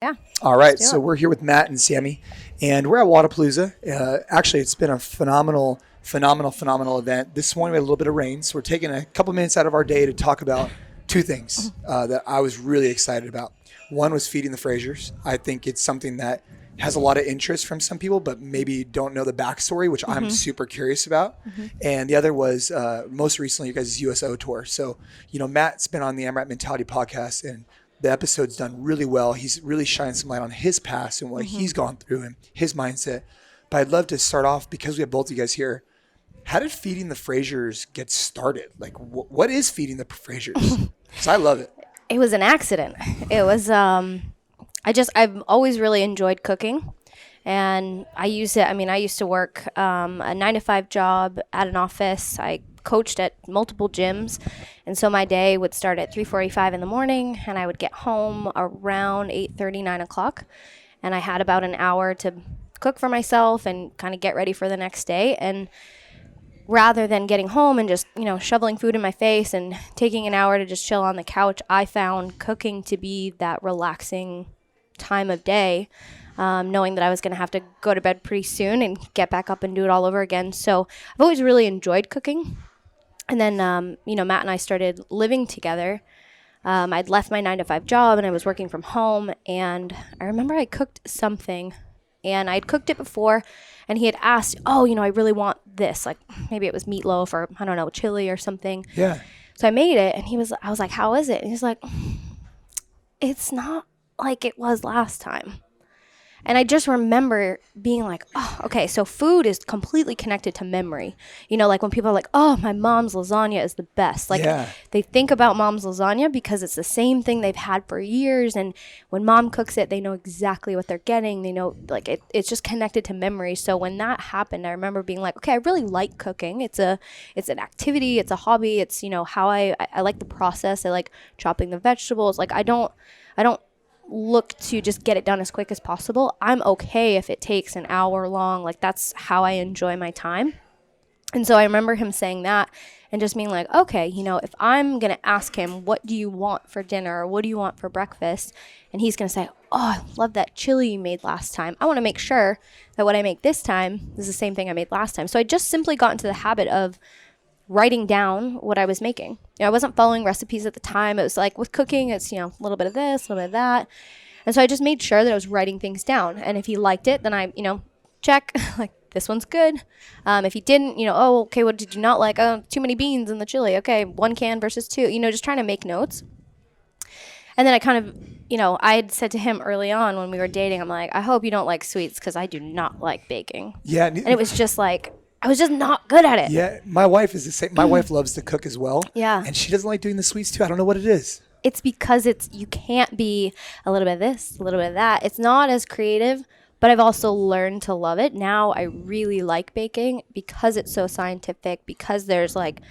Yeah. All right. So we're here with Matt and Sammy, and we're at Wadapalooza. Actually, it's been a phenomenal event. This morning we had a little bit of rain, so we're taking a couple minutes out of our day to talk about two things that I was really excited about. One was Feeding the Frasers. I think it's something that has a lot of interest from some people, but maybe don't know the backstory, which I'm super curious about. And the other was most recently you guys' USO Tour. So, Matt's been on the AMRAP Mentality podcast, and the episode's done really well. He's really shined some light on his past and what he's gone through and his mindset. But I'd love to start off, because we have both of you guys here, how did Feeding the Frasers get started? Like, what is Feeding the Frasers? Because I love it. It was an accident. It was, I've always really enjoyed cooking. And I used to work a 9-to-5 job at an office. I coached at multiple gyms. And so my day would start at 3:45 in the morning, and I would get home around 8:30, 9 o'clock. And I had about an hour to cook for myself and kind of get ready for the next day. And rather than getting home and just, shoveling food in my face and taking an hour to just chill on the couch, I found cooking to be that relaxing time of day, knowing that I was going to have to go to bed pretty soon and get back up and do it all over again. So I've always really enjoyed cooking. And then, Matt and I started living together. I'd left my 9-to-5 job and I was working from home. And I remember I cooked something, and I'd cooked it before, and he had asked, I really want this. Like maybe it was meatloaf or, I don't know, chili or something. Yeah. So I made it, and I was like, how is it? And he's like, it's not like it was last time. And I just remember being like, oh, okay, so food is completely connected to memory. Like when people are like, oh, my mom's lasagna is the best. Like they think about mom's lasagna because it's the same thing they've had for years. And when mom cooks it, they know exactly what they're getting. They know, like, it's just connected to memory. So when that happened, I remember being like, okay, I really like cooking. It's an activity. It's a hobby. It's, how I like the process. I like chopping the vegetables. Like I don't look to just get it done as quick as possible. I'm okay if it takes an hour long. Like that's how I enjoy my time. And so I remember him saying that and just being like, okay, if I'm going to ask him, what do you want for dinner? Or what do you want for breakfast? And he's going to say, oh, I love that chili you made last time. I want to make sure that what I make this time is the same thing I made last time. So I just simply got into the habit of writing down what I was making. I wasn't following recipes at the time. It was like with cooking, it's, a little bit of this, a little bit of that. And so I just made sure that I was writing things down. And if he liked it, then I, check, like, this one's good. If he didn't, oh, okay, what did you not like? Oh, too many beans in the chili. Okay, 1 can versus 2, just trying to make notes. And then I kind of, I had said to him early on when we were dating, I'm like, I hope you don't like sweets because I do not like baking. Yeah. And it was just like, I was just not good at it. Yeah, my wife is the same. My wife loves to cook as well. Yeah. And she doesn't like doing the sweets too. I don't know what it is. It's because you can't be a little bit of this, a little bit of that. It's not as creative, but I've also learned to love it. Now I really like baking because it's so scientific, because there's like,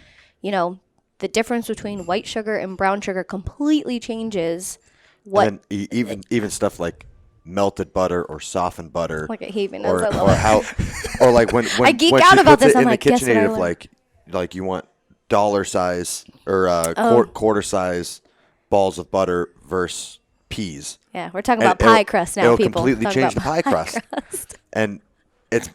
the difference between white sugar and brown sugar completely changes what. And then even stuff like melted butter or softened butter, like he even or, knows I or love how, or like when I geek when out she about puts this. it I'm in like, the guess what I KitchenAid, like you want dollar size or quarter size balls of butter versus peas. Yeah, we're talking about pie crust now. It'll people completely change the pie crust, and it's.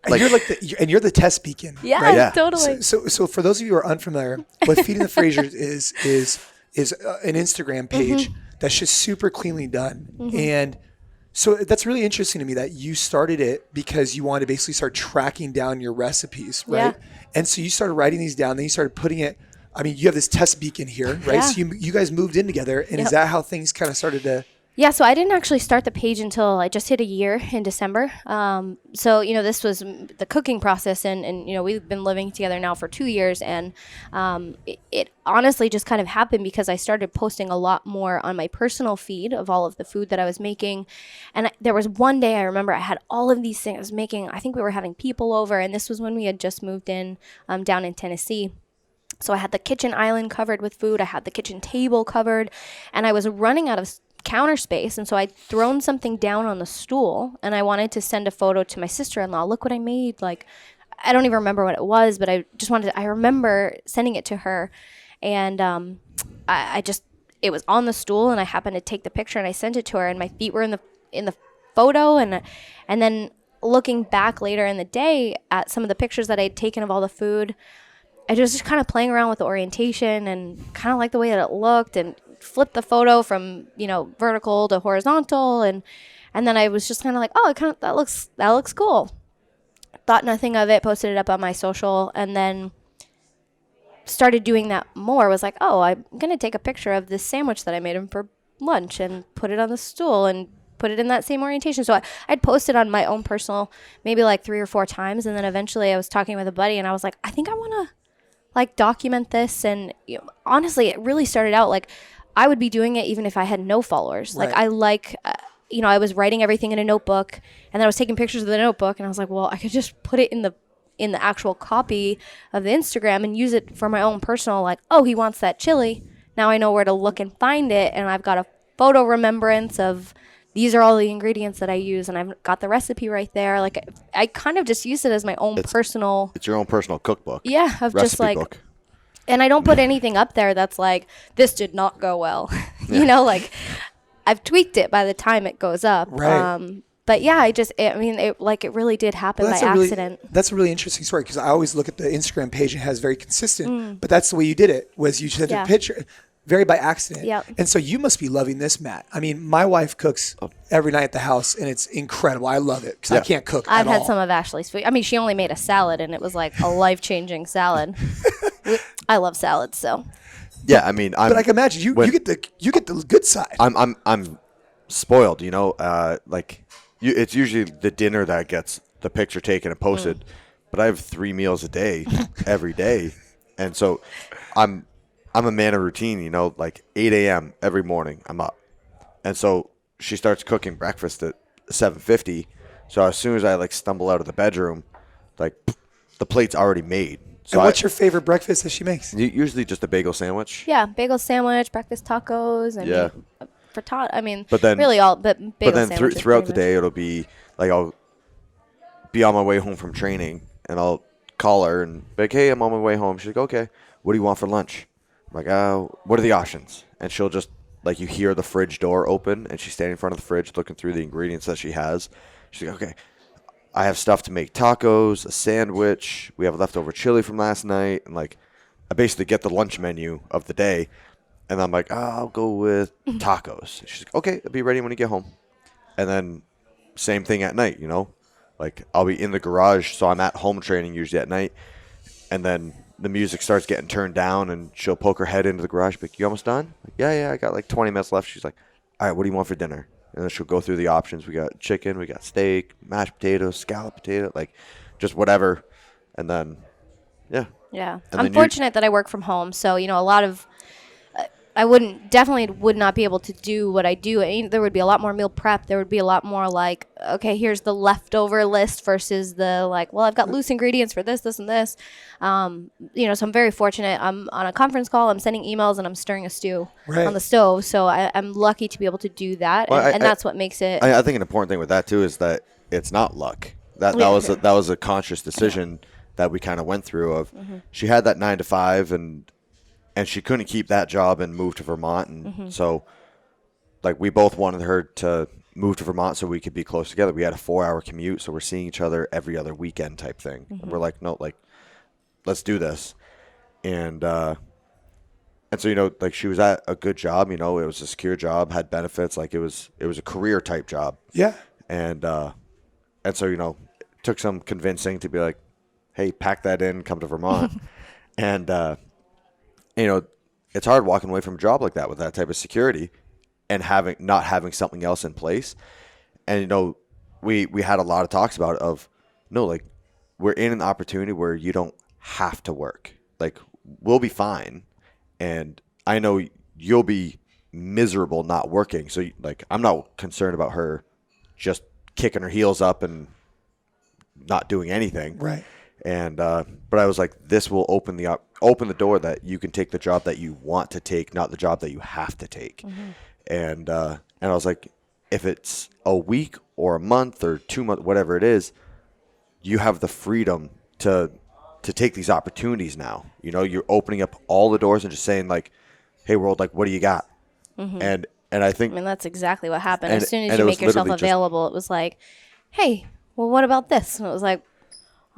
Like, you're the test beacon. Yeah, right? Yeah. Totally. So for those of you who are unfamiliar, what Feeding the Frasers is an Instagram page that's just super cleanly done. And so that's really interesting to me that you started it because you wanted to basically start tracking down your recipes, right? Yeah. And so you started writing these down, then you started putting it. I mean, you have this test beacon here, right? Yeah. So you guys moved in together, and is that how things kind of started to? Yeah, so I didn't actually start the page until I just hit a year in December. So, this was the cooking process, and we've been living together now for 2 years, and it honestly just kind of happened because I started posting a lot more on my personal feed of all of the food that I was making. And there was one day I remember I had all of these things I was making. I think we were having people over, and this was when we had just moved in down in Tennessee. So I had the kitchen island covered with food. I had the kitchen table covered, and I was running out of counter space, and so I'd thrown something down on the stool, and I wanted to send a photo to my sister-in-law. Look what I made. Like, I don't even remember what it was, but I remember sending it to her, and I just it was on the stool, and I happened to take the picture and I sent it to her, and my feet were in the photo, and then looking back later in the day at some of the pictures that I'd taken of all the food, I was just kind of playing around with the orientation and kind of like the way that it looked, and flipped the photo from, vertical to horizontal, and then I was just kind of like, oh, that looks cool. Thought nothing of it, posted it up on my social, and then started doing that more. Was like, oh, I'm going to take a picture of this sandwich that I made him for lunch and put it on the stool and put it in that same orientation. So I'd posted on my own personal maybe like 3 or 4 times. And then eventually I was talking with a buddy and I was like, I think I want to like document this. And honestly, it really started out like I would be doing it even if I had no followers. Right. Like I was writing everything in a notebook, and then I was taking pictures of the notebook, and I was like, well, I could just put it in the actual copy of the Instagram and use it for my own personal, like, oh, he wants that chili. Now I know where to look and find it, and I've got a photo remembrance of these are all the ingredients that I use, and I've got the recipe right there. Like, I kind of just use it as my own personal. It's your own personal cookbook. Yeah, of just like. Book. And I don't put anything up there that's like, this did not go well. Yeah. Like I've tweaked it by the time it goes up. Right. But yeah, it really did happen by accident. That's a really interesting story, because I always look at the Instagram page and it has very consistent, but that's the way you did it, was you sent a picture very by accident. Yep. And so you must be loving this, Matt. I mean, my wife cooks every night at the house, and it's incredible. I love it because I can't cook I've at had all. some of Ashley's food. I mean, she only made a salad, and it was like a life-changing salad. I love salads, so. Yeah, I mean, but I can imagine you get the good side. I'm spoiled, it's usually the dinner that gets the picture taken and posted, but I have 3 meals a day, every day, and so I'm a man of routine. Like 8 a.m. every morning I'm up, and so she starts cooking breakfast at 7:50. So as soon as I stumble out of the bedroom, the plate's already made. So and what's your favorite breakfast that she makes? Usually just a bagel sandwich. Yeah, bagel sandwich, breakfast tacos. But then really all, but bagel But then sandwich is throughout pretty the much- day, it'll be like I'll be on my way home from training, and I'll call her and be like, hey, I'm on my way home. She's like, okay, what do you want for lunch? I'm like, what are the options? And she'll just, you hear the fridge door open, and she's standing in front of the fridge looking through the ingredients that she has. She's like, okay, I have stuff to make tacos, a sandwich. We have leftover chili from last night. And, I basically get the lunch menu of the day. And I'm like, I'll go with tacos. She's like, okay, I'll be ready when you get home. And then same thing at night, I'll be in the garage. So I'm at home training usually at night. And then the music starts getting turned down, and she'll poke her head into the garage. Be like, you almost done? Like, yeah, I got 20 minutes left. She's like, all right, what do you want for dinner? And then she'll go through the options. We got chicken, we got steak, mashed potatoes, scalloped potato, just whatever. And then, yeah. Yeah. And I'm fortunate that I work from home. So, a lot of, I definitely would not be able to do what I do. There would be a lot more meal prep. There would be a lot more okay, here's the leftover list versus the well, I've got loose ingredients for this, this, and this. So I'm very fortunate. I'm on a conference call. I'm sending emails, and I'm stirring a stew on the stove. So I'm lucky to be able to do that. Well, and that's what makes it. I think an important thing with that, too, is that it's not luck. That was a conscious decision that we kind of went through of she had that 9 to 5 and she couldn't keep that job and move to Vermont. And so we both wanted her to move to Vermont so we could be close together. We had a 4-hour commute. So we're seeing each other every other weekend type thing. And we're like, no, let's do this. And so, she was at a good job, it was a secure job, had benefits. It was a career type job. Yeah. And so, it took some convincing to be like, hey, pack that in, come to Vermont. And, it's hard walking away from a job like that with that type of security and not having something else in place. And, we had a lot of talks about it of, we're in an opportunity where you don't have to work. We'll be fine. And I know you'll be miserable not working. So, I'm not concerned about her just kicking her heels up and not doing anything. Right. And but I was like, this will open the door that you can take the job that you want to take, not the job that you have to take. And I was like, if it's a week or a month or 2 months, whatever it is, you have the freedom to take these opportunities now. You're opening up all the doors and just saying hey world, what do you got? And I think I mean, that's exactly what happened. And- As soon as and you it was make yourself literally just- available, it was like, hey, well, what about this? And it was like,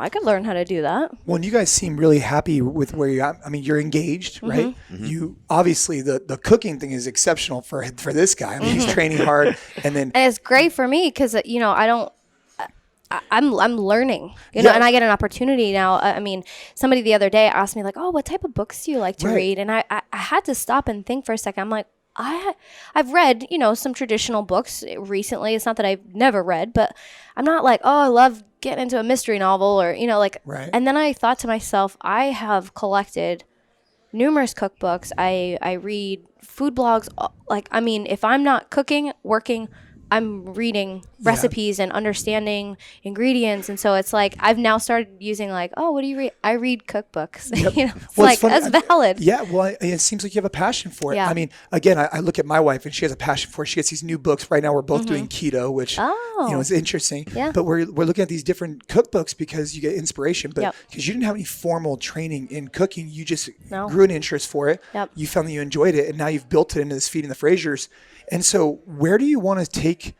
I could learn how to do that. Well, and you guys seem really happy with where you're at. I mean, you're engaged, right? You obviously the cooking thing is exceptional for this guy. I mean, he's training hard, and then And it's great for me because, you know, I'm learning, you know, Yeah. and I get an opportunity now. I mean, somebody the other day asked me like, oh, what type of books do you like to Right. read? And I had to stop and think for a second. I'm like, I've read, you know, some traditional books recently. It's not that I've never read, but I'm not like, oh, I love getting into a mystery novel or, you know, like, Right. and then I thought to myself, I have collected numerous cookbooks. I read food blogs. Like, I mean, if I'm not cooking, working, I'm reading recipes and understanding ingredients. And so it's like, I've now started using like, oh, what do you read? I read cookbooks. You know, it's Well, like, it's funny. that's valid. Yeah, well, it seems like you have a passion for it. Yeah. I mean, again, I look at my wife and she has a passion for it. She gets these new books. Right now, we're both doing keto, which you know is interesting. Yeah. But we're looking at these different cookbooks because you get inspiration. But Yep. because you didn't have any formal training in cooking, you just No. grew an interest for it. Yep. You found that you enjoyed it, and now you've built it into this Feeding the Frasers. And so, where do you want to take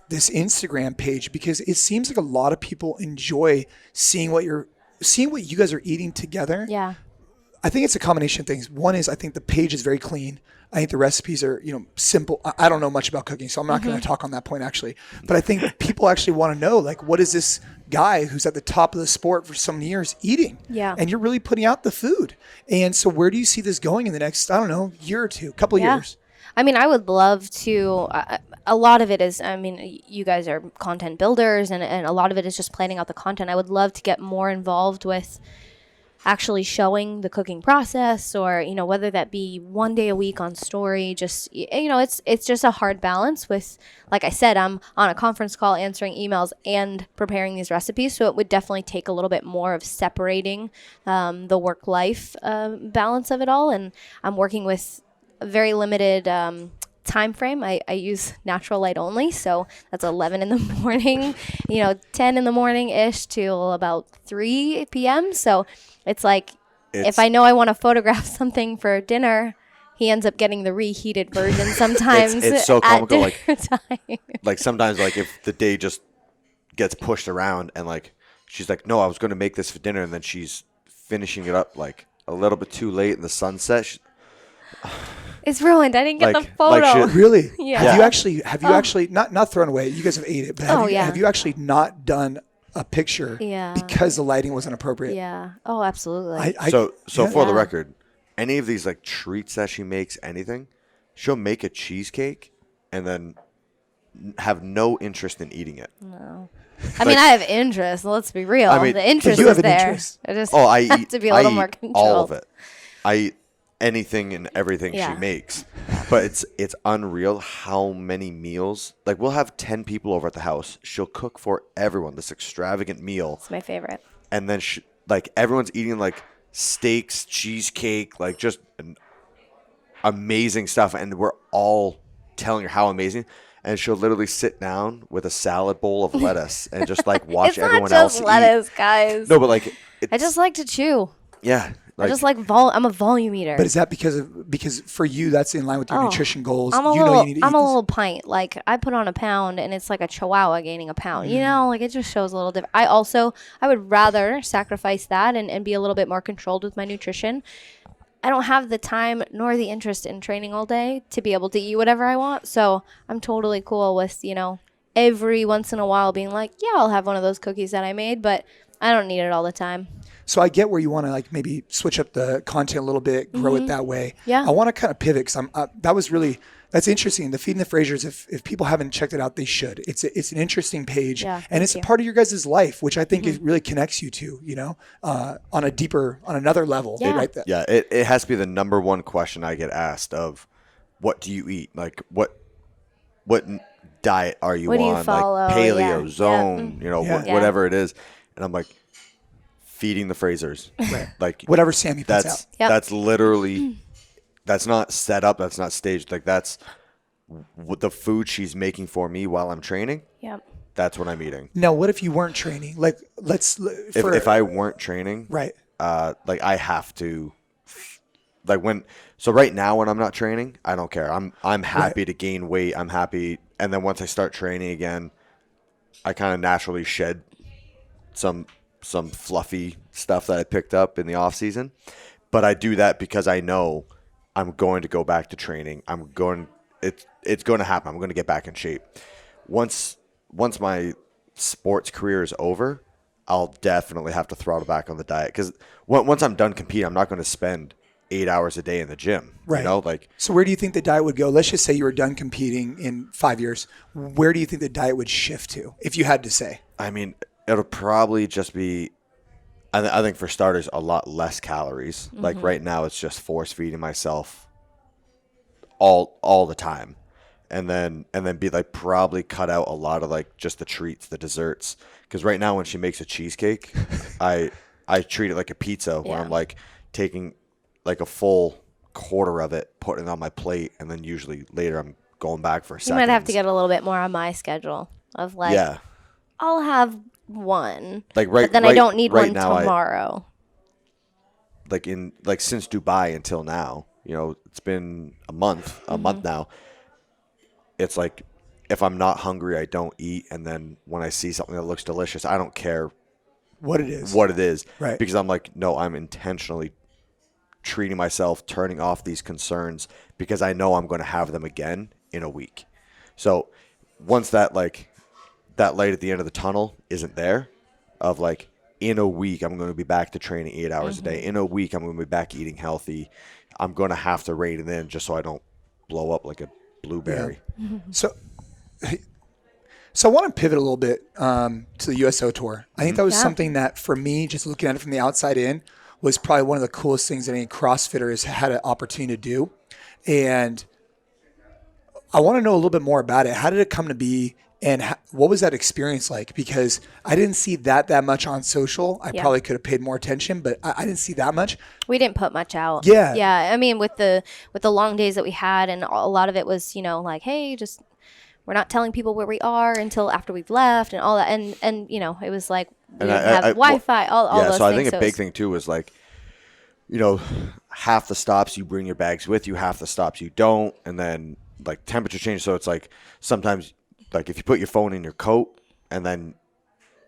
this Instagram page? Because it seems like a lot of people enjoy seeing what you guys are eating together. Yeah. I think it's a combination of things. One is I think the page is very clean. I think the recipes are, you know, simple. I don't know much about cooking, so I'm not going to talk on that point actually. But I think people actually want to know, like, what is this guy who's at the top of the sport for so many years eating? Yeah. And you're really putting out the food. And so where do you see this going in the next, I don't know, year or two, couple years? I mean, I would love to. A lot of it is, I mean, you guys are content builders, and a lot of it is just planning out the content. I would love to get more involved with actually showing the cooking process, or, you know, whether that be one day a week on story. Just, you know, it's just a hard balance with, like I said, I'm on a conference call answering emails and preparing these recipes. So it would definitely take a little bit more of separating the work-life balance of it all. And I'm working with a very limited time frame. I use natural light only, so that's 11 in the morning, you know, 10 in the morning ish till about 3 p.m. So it's like, if I know I want to photograph something for dinner, he ends up getting the reheated version sometimes. It's so at comical, dinner like- time. like sometimes like if the day just gets pushed around and like she's like, no, I was going to make this for dinner, and then she's finishing it up like a little bit too late in the sunset. It's ruined. I didn't get Like- the photo. like shit. Really? Yeah. Have you actually not thrown away? You guys have ate it, but Oh, yeah. have you actually not done a picture Yeah. because the lighting wasn't appropriate? Yeah. Oh, absolutely. So yeah. for the Yeah. record, any of these like treats that she makes, anything, she'll make a cheesecake and then have no interest in eating it. I mean, I have interest. Let's be real. I mean, the interest you is have an there. interest. I just Oh, I have eat to be a little I more eat controlled. all of it. I eat anything and everything Yeah. she makes. But it's unreal how many meals. Like we'll have 10 people over at the house. She'll cook for everyone this extravagant meal, It's my favorite. and then like everyone's eating like steaks, cheesecake, like just amazing stuff, and we're all telling her how amazing. And she'll literally sit down with a salad bowl of lettuce and just like watch It's not everyone just else lettuce, guys. eat. No, but like I just like to chew. yeah, I just like I'm a volume eater. But is that because for you that's in line with your nutrition goals? I'm a you know little, you need to I'm eat a this. little pint. Like I put on a pound, and it's like a chihuahua gaining a pound. You know, like it just shows a little different. I would rather sacrifice that and be a little bit more controlled with my nutrition. I don't have the time nor the interest in training all day to be able to eat whatever I want. So I'm totally cool with, you know, every once in a while being like, yeah, I'll have one of those cookies that I made, but I don't need it all the time. So I get where you want to like maybe switch up the content a little bit, grow it that way. Yeah. I want to kind of pivot because that's interesting. The Feeding the Frasers, if people haven't checked it out, they should. It's an interesting page, Yeah, and it's thank a part of your guys' life, which I think it really connects you to, you know, on another level. Yeah. Right? yeah. It has to be the number one question I get asked of, what do you eat? Like what diet are you What do you on? follow? Like paleo, Yeah. zone, you know, Yeah. whatever it is. And I'm like, Feeding the Frasers. Like Whatever Sammy puts out. Yep. that's literally, that's not set up. That's not staged. Like that's what the food she's making for me while I'm training. Yep. That's what I'm eating. Now, what if you weren't training? Like, if If I weren't training, right. like I have to like so right now when I'm not training, I don't care. I'm happy to gain weight. I'm happy. And then once I start training again, I kind of naturally shed some fluffy stuff that I picked up in the off season. But I do that because I know I'm going to go back to training. It's going to happen. I'm going to get back in shape. Once my sports career is over, I'll definitely have to throttle back on the diet, because once I'm done competing, I'm not going to spend 8 hours a day in the gym. Right. You know, like. So where do you think the diet would go? Let's just say you were done competing in 5 years. Where do you think the diet would shift to, if you had to say? I mean, it'll probably just be, I think for starters, a lot less calories. Mm-hmm. Like right now, it's just force feeding myself all the time. And then be like, probably cut out a lot of like just the treats, the desserts. Because right now when she makes a cheesecake, I treat it like a pizza, where I'm like taking like a full quarter of it, putting it on my plate, and then usually later I'm going back for seconds. You might have to get a little bit more on my schedule of like, I'll have one, but then I don't need one tomorrow. Since Dubai until now, you know, it's been a month now. It's like, if I'm not hungry, I don't eat. And then when I see something that looks delicious, I don't care what it is. Right. Because I'm like, no, I'm intentionally treating myself, turning off these concerns, because I know I'm going to have them again in a week. So once that light at the end of the tunnel isn't there, of like, in a week, I'm going to be back to training 8 hours a day. In a week, I'm going to be back eating healthy. I'm going to have to rein it in just so I don't blow up like a blueberry. Yeah. So I want to pivot a little bit to the USO Tour. I think that was something that, for me, just looking at it from the outside in, was probably one of the coolest things that any CrossFitter has had an opportunity to do. And I want to know a little bit more about it. How did it come to be? And what was that experience like? Because I didn't see that much on social. I probably could have paid more attention, but I didn't see that much. We didn't put much out. Yeah. Yeah. I mean, with the long days that we had, and a lot of it was, you know, like, hey, just, we're not telling people where we are until after we've left and all that. And you know, it was like, we didn't have Wi-Fi, all those things. So I think a big thing too was like, you know, half the stops you bring your bags with you, half the stops you don't. And then like temperature change. So it's like, sometimes, like if you put your phone in your coat and then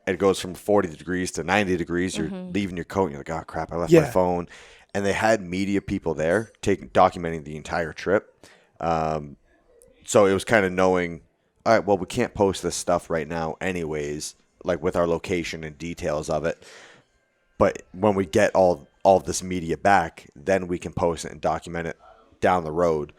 it goes from 40 degrees to 90 degrees, you're leaving your coat and you're like, oh crap, I left my phone. And they had media people there documenting the entire trip. So it was kind of knowing, all right, well, we can't post this stuff right now anyways, like with our location and details of it. But when we get all of this media back, then we can post it and document it down the road.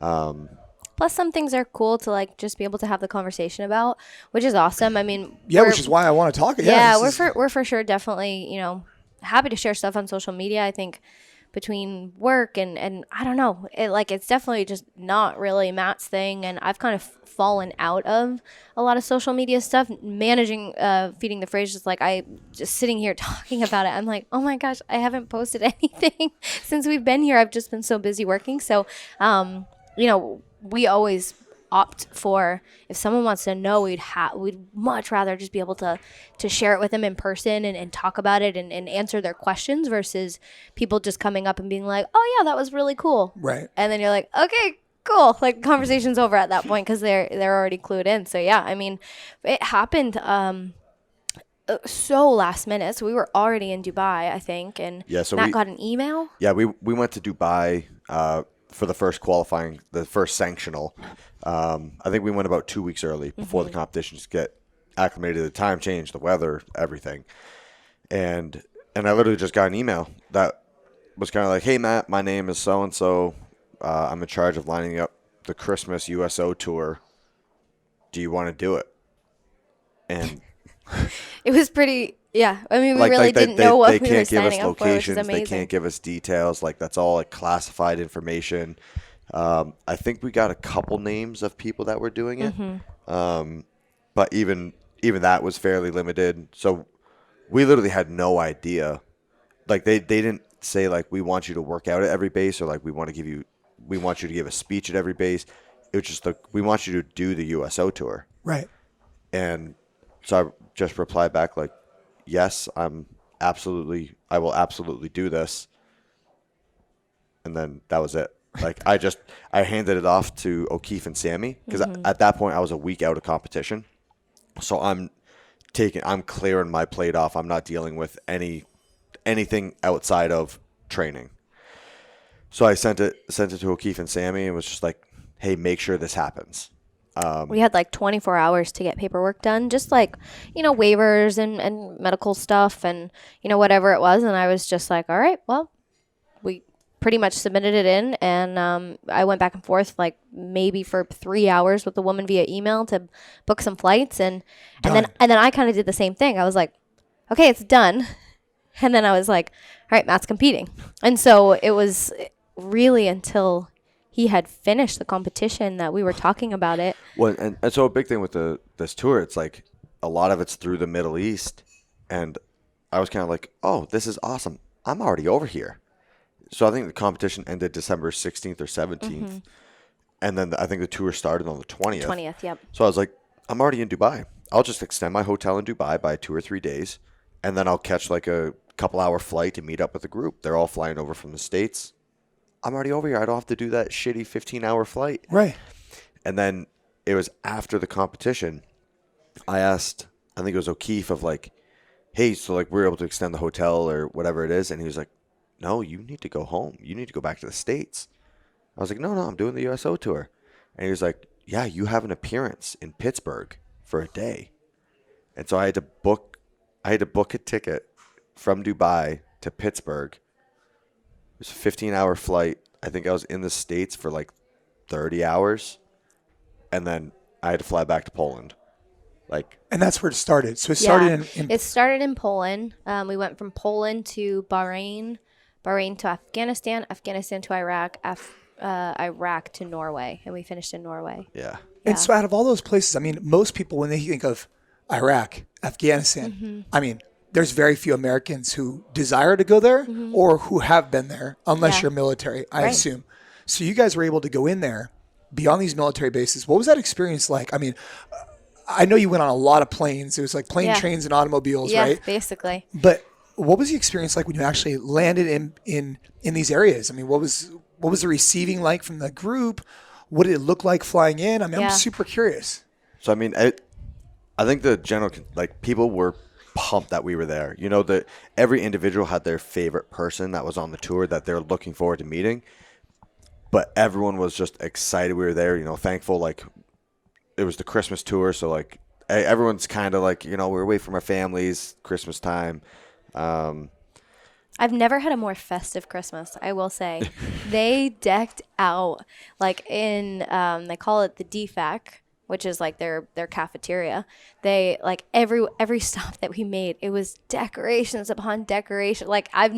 Plus, some things are cool to like just be able to have the conversation about, which is awesome. I mean, which is why I want to talk. We're for sure definitely, you know, happy to share stuff on social media. I think between work and I don't know, it's definitely just not really Matt's thing, and I've kind of fallen out of a lot of social media stuff. Managing Feeding the Frasers, like I just sitting here talking about it, I'm like, oh my gosh, I haven't posted anything since we've been here. I've just been so busy working. So, you know, we always opt for, if someone wants to know, we'd much rather just be able to share it with them in person and talk about it and answer their questions, versus people just coming up and being like, oh yeah, that was really cool. Right. And then you're like, okay, cool. Like conversation's over at that point because they're already clued in. So yeah, I mean, it happened so last minute. So we were already in Dubai, I think, and Matt got an email. Yeah, we went to Dubai for the first qualifying, the first sanctional. I think we went about 2 weeks early before the competition, just get acclimated to the time change, the weather, everything. And I literally just got an email that was kind of like, hey, Matt, my name is so-and-so. I'm in charge of lining up the Christmas USO Tour. Do you want to do it? And it was pretty, yeah. I mean, we really didn't know what we were signing up for, which is amazing. They can't give us details. Like, that's all like classified information. I think we got a couple names of people that were doing it. But even that was fairly limited. So we literally had no idea. Like they didn't say like, we want you to work out at every base, or like we want you to give a speech at every base. It was just like, we want you to do the USO Tour. Right. And so I just replied back like, yes, I will absolutely do this. and then that was it. Like I handed it off to O'Keefe and Sammy because at that point I was a week out of competition, so I'm clearing my plate off. I'm not dealing with anything outside of training. So I sent it to O'Keefe and Sammy and was just like, hey, make sure this happens. We had like 24 hours to get paperwork done, just like, waivers and medical stuff and, whatever it was. And I was just like, all right, well, we pretty much submitted it in. And I went back and forth like maybe for 3 hours with the woman via email to book some flights. And then I kind of did the same thing. I was like, okay, it's done. And then I was like, all right, Matt's competing. And so it was really until he had finished the competition that we were talking about it. Well, and so a big thing with this tour, it's like a lot of it's through the Middle East. And I was kind of like, oh, this is awesome. I'm already over here. So I think the competition ended December 16th or 17th. And then I think the tour started on the 20th. 20th, yep. So I was like, I'm already in Dubai. I'll just extend my hotel in Dubai by 2 or 3 days. And then I'll catch like a couple-hour flight to meet up with the group. They're all flying over from the States. I'm already over here. I don't have to do that shitty 15-hour flight. Right. And then it was after the competition, I asked, I think it was O'Keefe, of like, hey, so like we're able to extend the hotel or whatever it is. And he was like, no, you need to go home. You need to go back to the States. I was like, no, I'm doing the USO tour. And he was like, yeah, you have an appearance in Pittsburgh for a day. And so I had to book a ticket from Dubai to Pittsburgh. It was a 15-hour flight. I think I was in the States for like 30 hours. And then I had to fly back to Poland. And that's where it started. So it started in It started in Poland. We went from Poland to Bahrain to Afghanistan, Afghanistan to Iraq, Iraq to Norway, and we finished in Norway. Yeah. And so out of all those places, I mean, most people, when they think of Iraq, Afghanistan, I mean, there's very few Americans who desire to go there or who have been there, unless you're military, I assume. So you guys were able to go in there beyond these military bases. What was that experience like? I mean, I know you went on a lot of planes. It was like plane, trains, and automobiles, right? Yeah, basically. But what was the experience like when you actually landed in these areas? I mean, what was the receiving like from the group? What did it look like flying in? I mean, I'm super curious. So, I mean, I think the general, like, people were pumped that we were there. You know, that every individual had their favorite person that was on the tour that they're looking forward to meeting. But everyone was just excited we were there, thankful. Like, it was the Christmas tour, so, like, everyone's kind of like, we're away from our families, Christmas time. I've never had a more festive Christmas, I will say. They decked out, like in, they call it the DFAC, which is like their cafeteria. They, like, every stop that we made, it was decorations upon decoration. Like, I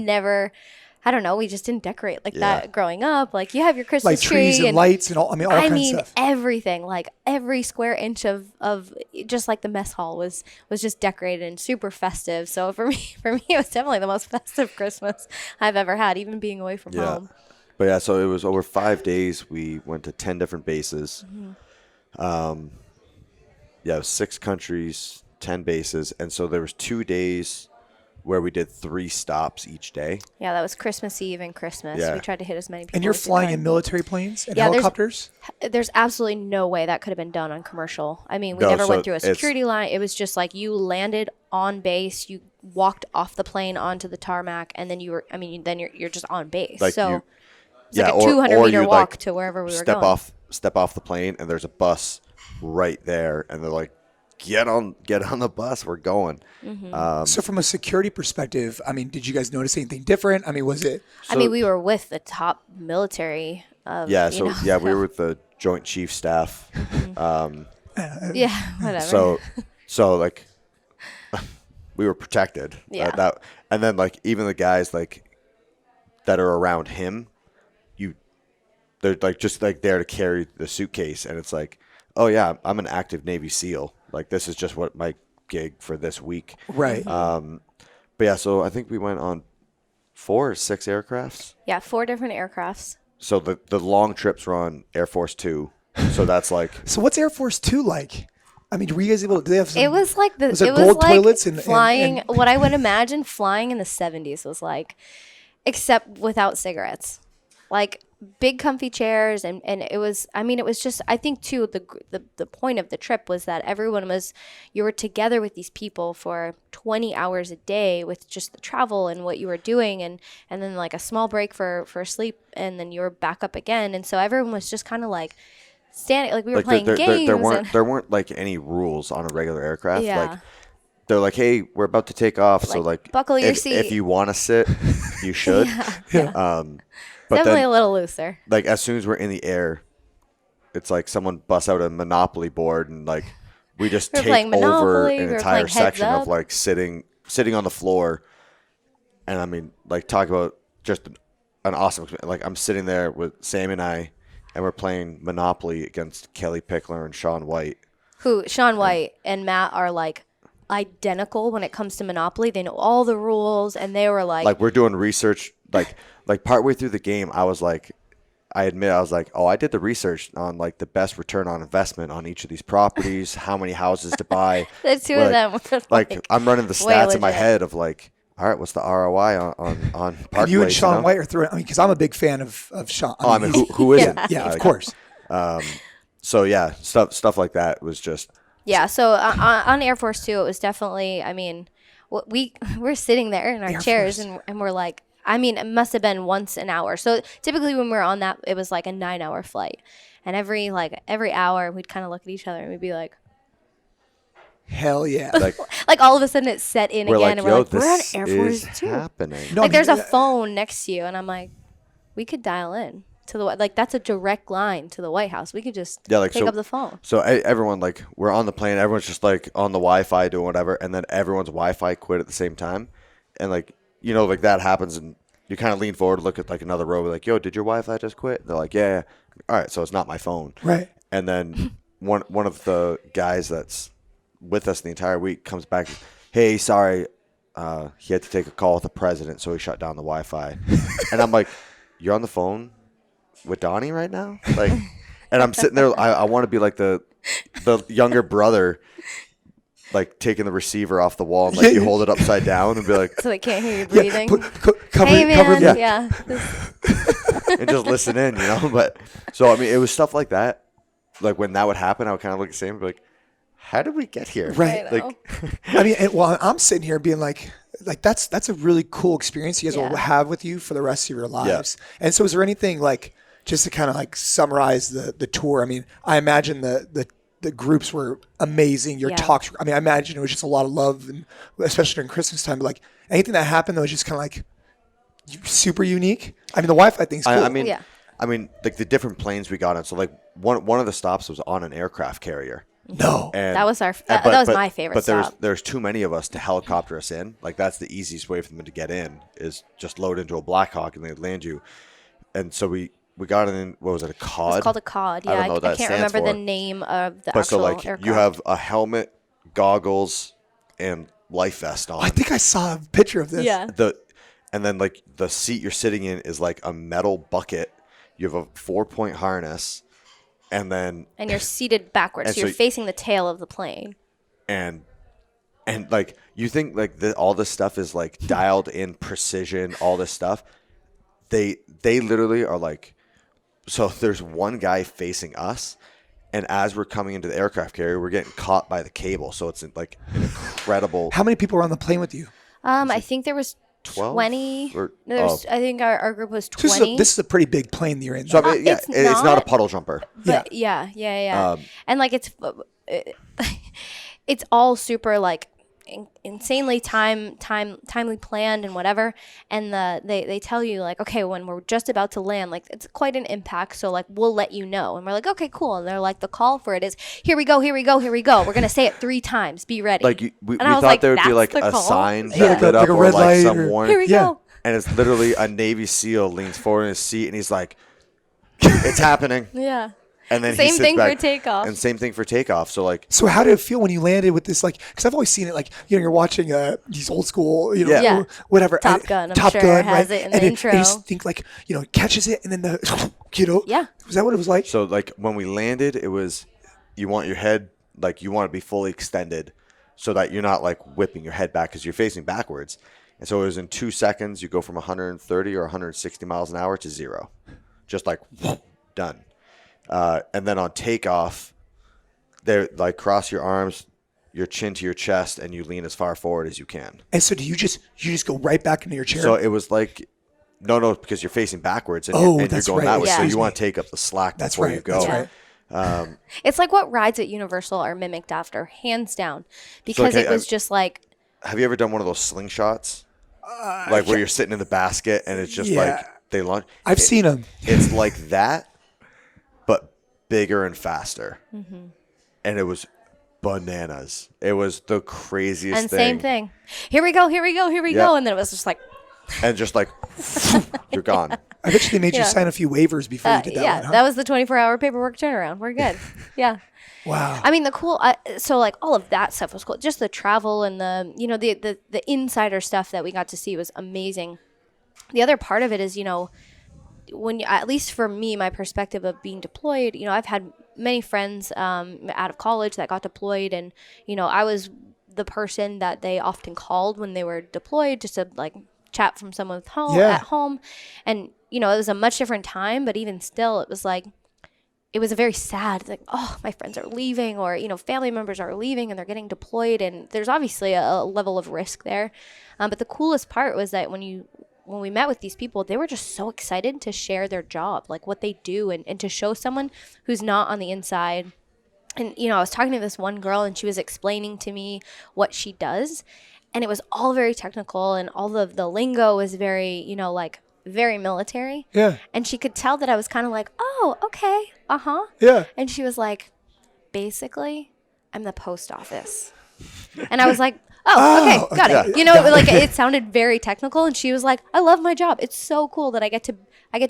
don't know, we just didn't decorate like that growing up. Like, you have your Christmas like trees tree and lights and all kinds of stuff. Everything, like every square inch of just like the mess hall was just decorated and super festive. So for me it was definitely the most festive Christmas I've ever had, even being away from home. But yeah, so it was over 5 days. We went to 10 different bases. It was 6 countries, 10 bases. And so there was 2 days where we did 3 stops each day. Yeah, that was Christmas Eve and Christmas. Yeah. We tried to hit as many people. And you're as flying in military planes and helicopters? There's absolutely no way that could have been done on commercial. I mean, we never went through a security line. It was just like you landed on base, you walked off the plane onto the tarmac, and then you're just on base. Like so it's like a 200-meter walk to wherever we were going. Step off the plane, and there's a bus right there, and they're like, get on the bus, we're going. So from a security perspective, I mean, did you guys notice anything different? I mean, was it? We were with the top military. We were with the Joint Chief Staff. Whatever. So like, we were protected. Yeah. And then like even the guys like that are around him, they're like just like there to carry the suitcase, and it's like, oh yeah, I'm an active Navy SEAL. Like, this is just what my gig for this week. Right. But yeah, so I think we went on 4 or 6 aircrafts. Yeah, 4 different aircrafts. So the long trips were on Air Force 2. So that's like. So what's Air Force 2 like? I mean, were you guys able to? Do they have some, it was like the. Was it gold like toilets and flying? What I would imagine flying in the 70s was like, except without cigarettes. like big comfy chairs, and it was, I mean, it was just, I think too, the point of the trip was that you were together with these people for 20 hours a day with just the travel and what you were doing, and then like a small break for sleep, and then you were back up again, and so everyone was just kind of like standing, like we were playing games. There weren't like any rules on a regular aircraft. Yeah. Like they're like, hey, we're about to take off, so like buckle your if, seat. if you want to sit, you should. But Definitely then, a little looser. like as soon as we're in the air, it's like someone busts out a Monopoly board and like we just We were take playing over Monopoly, an we were entire playing Heads section Up. of like sitting on the floor. And I mean, like talk about just an awesome, like I'm sitting there with Sam and I, and we're playing Monopoly against Kelly Pickler and Sean White. Who Sean White and Matt are like identical when it comes to Monopoly. They know all the rules, and they were like We're doing research, like partway through the game, I was like, I was like, oh, I did the research on like the best return on investment on each of these properties, how many houses to buy. the two of them were Like I'm running the way stats in my legit. head of like, all right, what's the ROI on Park And you and Place, Sean know? White are throwing. I mean, because I'm a big fan of Sean. Oh, I mean, he's- who isn't? yeah, of Like, course. So yeah, stuff like that was just Yeah, so on Air Force 2, it was definitely, I mean, we're sitting there in our Air chairs, Force. and we're like, I mean, it must have been once an hour. So typically when we were on that, it was like a 9-hour flight. And every hour, we'd kind of look at each other and we'd be like Hell yeah. like all of a sudden it set in we're again, like, and we're yo, like, we're on this Air is Force 2. happening. No, Like there's a I mean, phone next to you, and I'm like, we could dial in to the, like that's a direct line to the White House. We could just like, pick so- up the phone. So everyone, like, we're on the plane. Everyone's just like on the Wi-Fi doing whatever, and then everyone's Wi-Fi quit at the same time, and like like that happens, and you kind of lean forward, look at like another row, like, yo, did your Wi-Fi just quit? They're like, yeah. All right, so it's not my phone, Right. And then one of the guys that's with us the entire week comes back, hey, sorry, he had to take a call with the president, so he shut down the Wi-Fi, and I'm like, you're on the phone with Donnie right now, like, and I'm sitting there. I want to be like the younger brother, like taking the receiver off the wall and like you hold it upside down and be like, So they can't hear you Yeah, breathing. cover, Hey man, cover the, yeah. and just listen in, But so I mean, it was stuff like that. Like when that would happen, I would kind of look at Sam and be like, how did we get here? Right. I know. Like, I mean, well, I'm sitting here being like that's a really cool experience you guys will Yeah. have with you for the rest of your lives. And so, is there anything like just to kind of like summarize the tour? I mean, I imagine the groups were amazing. Your Yeah. talks. I mean, I imagine it was just a lot of love, and especially during Christmas time. But like anything that happened that was just kind of like super unique. I mean, the Wi-Fi thing's cool. I mean, Yeah. like the different planes we got on. So like one of the stops was on an aircraft carrier. no. And That was that but- was but- my favorite But stop. there's too many of us to helicopter us in. Like that's the easiest way for them to get in is just load into a Black Hawk and they land you. And so we got in. What was it? A cod? It's called a cod. I Yeah, don't know what I that can't stands remember for. the name of the But so actual like aircraft. you have a helmet, goggles, and life vest on. I think I saw a picture of this. yeah. And then like the seat you're sitting in is like a metal bucket. You have a 4-point harness, and then And you're seated backwards, And so you're so- facing the tail of the plane. and like you think like all this stuff is like dialed in precision, all this stuff. They literally are like, so there's one guy facing us, and as we're coming into the aircraft carrier, we're getting caught by the cable. So it's like an incredible. How many people were on the plane with you? I think there was 12 20. or- There's, oh. I think our group was This is 20. this is a pretty big plane that you're in. So I though. mean, yeah, it's it's not not- a puddle jumper. But yeah. Um, And like it's all super like insanely timely planned and whatever. And they tell you like, okay, when we're just about to land, like it's quite an impact, so like we'll let you know. And we're like, okay, cool. And they're like, the call for it is here we go. We're gonna say it 3 times. Be ready. Like we And I was thought like, there would be "That's like the a call?" sign Yeah. that lit Like up a or red like light some or- warning. Here we Yeah. go. And it's literally a Navy SEAL leans forward in his seat and he's like, "It's happening." Yeah. And then he Same sits thing for back, takeoff. And same thing for takeoff. So like, So how did it feel when you landed with this? Like, because I've always seen it. Like, you're watching these old school, Yeah. Yeah. whatever. Top Gun, I'm sure, has it in the and intro. And you just think like, it catches it, and then Yeah. Was that what it was like? so like when we landed, it was you want your head like you want to be fully extended, so that you're not like whipping your head back because you're facing backwards. And so it was in 2 seconds, you go from 130 or 160 miles an hour to 0. just like done. And then on takeoff, they're like cross your arms, your chin to your chest, and you lean as far forward as you can. And so do you just go right back into your chair? So it was like, no, because you're facing backwards and, you're that's going right. that way. Yeah. So you Excuse want to take up the slack That's before right. you go. That's right. It's like what rides at Universal are mimicked after, hands down, because okay, it was just like, Have you ever done one of those slingshots? Like where you're sitting in the basket and it's just like they launch. I've seen them. It's like that, but bigger and faster. And it was bananas. It was the craziest and thing. same thing. Here we go. And then it was just like, And just like, you're gone. I bet you they made you Yeah. sign a few waivers before you did that one, huh? that was the 24-hour paperwork turnaround. We're good. Yeah. Wow. I mean, the cool, so like all of that stuff was cool. Just the travel and the, you know, the insider stuff that we got to see was amazing. The other part of it is, you know, when, at least for me, my perspective of being deployed, you know, I've had many friends out of college that got deployed, and, you know, I was the person that they often called when they were deployed, just to like chat from someone at home. And, you know, it was a much different time, but even still, it was like, it was a very sad, like, oh, my friends are leaving, or, you know, family members are leaving and they're getting deployed. And there's obviously a level of risk there. But the coolest part was that when we met with these people, they were just so excited to share their job, like what they do, and to show someone who's not on the inside. And, you know, I was talking to this one girl and she was explaining to me what she does. And it was all very technical, and all of the lingo was very, you know, like very military. Yeah. And she could tell that I was kind of like, oh, okay. Uh-huh. Yeah. And she was like, basically, I'm the post office. And I was like, oh, okay, got it. You know, like it sounded very technical. And she was like, I love my job. It's so cool that I get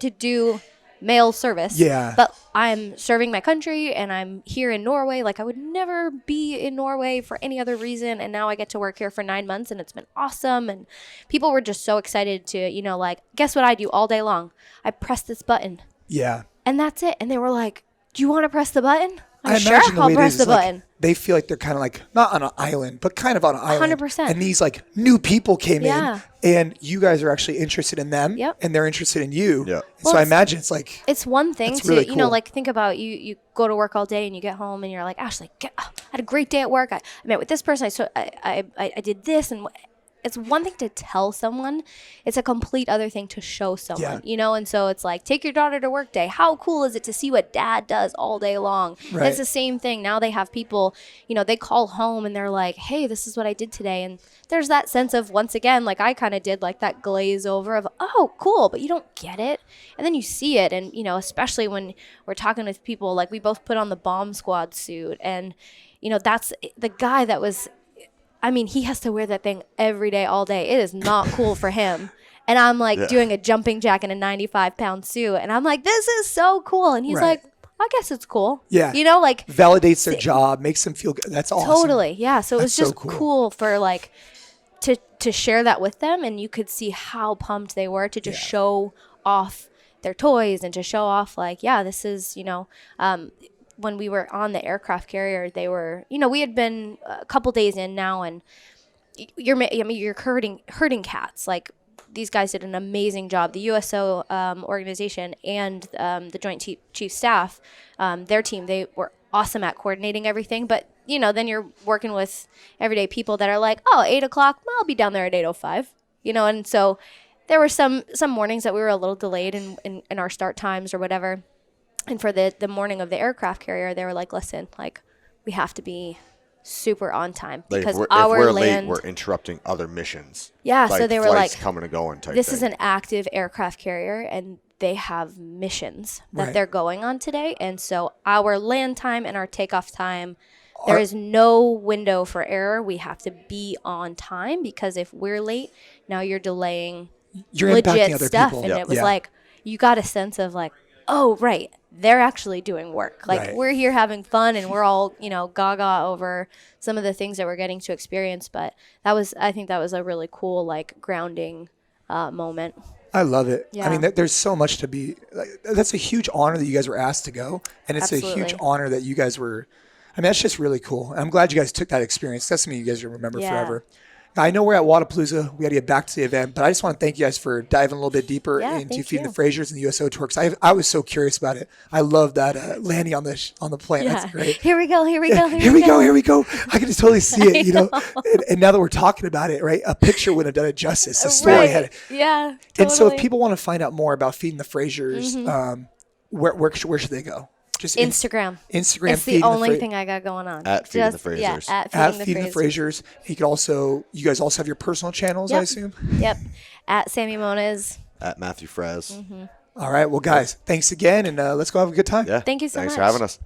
to do mail service. Yeah. But I'm serving my country and I'm here in Norway. Like I would never be in Norway for any other reason. And now I get to work here for 9 months and it's been awesome. And people were just so excited to, you know, like, guess what I do all day long? I press this button. Yeah. And that's it. And they were like, do you want to press the button? I Sure, imagine the I'll way it press is, the like, button. they feel like they're kind of like not on an island, but kind of on an island. 100%. And these like new people came Yeah. in, and you guys are actually interested in them, Yep. and they're interested in you. Yeah. And Well, so I it's- imagine it's like It's one thing That's to, really you know, cool. like think about you go to work all day and you get home and you're like, Ashley, I had a great day at work. I met with this person. I did this. And it's one thing to tell someone. It's a complete other thing to show someone, you know? And so it's like, take your daughter to work day. How cool is it to see what dad does all day long? And Right. it's the same thing. Now they have people, you know, they call home and they're like, hey, this is what I did today. And there's that sense of, once again, like I kind of did, like that glaze over of, oh, cool, but you don't get it. And then you see it. And, you know, especially when we're talking with people, like we both put on the bomb squad suit. And, you know, that's the guy that was, I mean, he has to wear that thing every day, all day. It is not cool for him. And I'm like doing a jumping jack in a 95-pound suit. And I'm like, this is so cool. And he's Right. like, I guess it's cool. Yeah. You know, like validates their job, makes them feel good. That's awesome. totally. Yeah. So it was That's so just cool. cool for like to share that with them. And you could see how pumped they were to just show off their toys and to show off like, yeah, this is, you know, when we were on the aircraft carrier, they were, you know, we had been a couple days in now, and you're herding cats. Like these guys did an amazing job. The USO organization and the Joint Chief Staff, their team, they were awesome at coordinating everything. But you know, then you're working with everyday people that are like, oh, 8 o'clock, well, I'll be down there at 8:05. You know, and so there were some mornings that we were a little delayed in our start times or whatever. And for the morning of the aircraft carrier, they were like, listen, like, we have to be super on time Like because if our we're land. late, we're interrupting other missions. Yeah, so they were flights like, coming and going type this thing. is an active aircraft carrier, and they have missions that Right. they're going on today. And so our land time and our takeoff time, there is no window for error. We have to be on time, because if we're late, now you're delaying You're impacting legit other stuff. people. And Yep. it was Yeah. like, you got a sense of like, oh, right, they're actually doing work. Like Right. we're here having fun and we're all, you know, gaga over some of the things that we're getting to experience. But I think that was a really cool, like, grounding moment. I love it. Yeah. I mean, there's so much to be. Like, that's a huge honor that you guys were asked to go, and it's a huge Absolutely. honor that you guys were. I mean, that's just really cool. I'm glad you guys took that experience. That's something you guys will remember Yeah. forever. I know we're at Wadapalooza. We got to get back to the event, but I just want to thank you guys for diving a little bit deeper Yeah, into thank Feeding the you. Frasers and the USO Tour, because I was so curious about it. I love that landing on the plane. Yeah. That's great. Here we go. Here we go. Here we go. Here we go. I can just totally see it, you know. And now that we're talking about it, right? A picture wouldn't have done it justice. The story Right. had it. Yeah. Totally. And so, if people want to find out more about Feeding the Frasers, Mm-hmm. Where should they go? Just Instagram. Instagram. It's the Feeding only Fra- thing I got going on. At Feeding the Yeah, Frasers. at At Feeding, Feeding the Frasers. Frasers. You guys also have your personal channels, I Yep. assume. Yep. At Sammy Moniz. At Matthew Fraz. All right. Well, guys, thanks again, and let's go have a good time. Yeah. Thank you so Thanks much. for having us.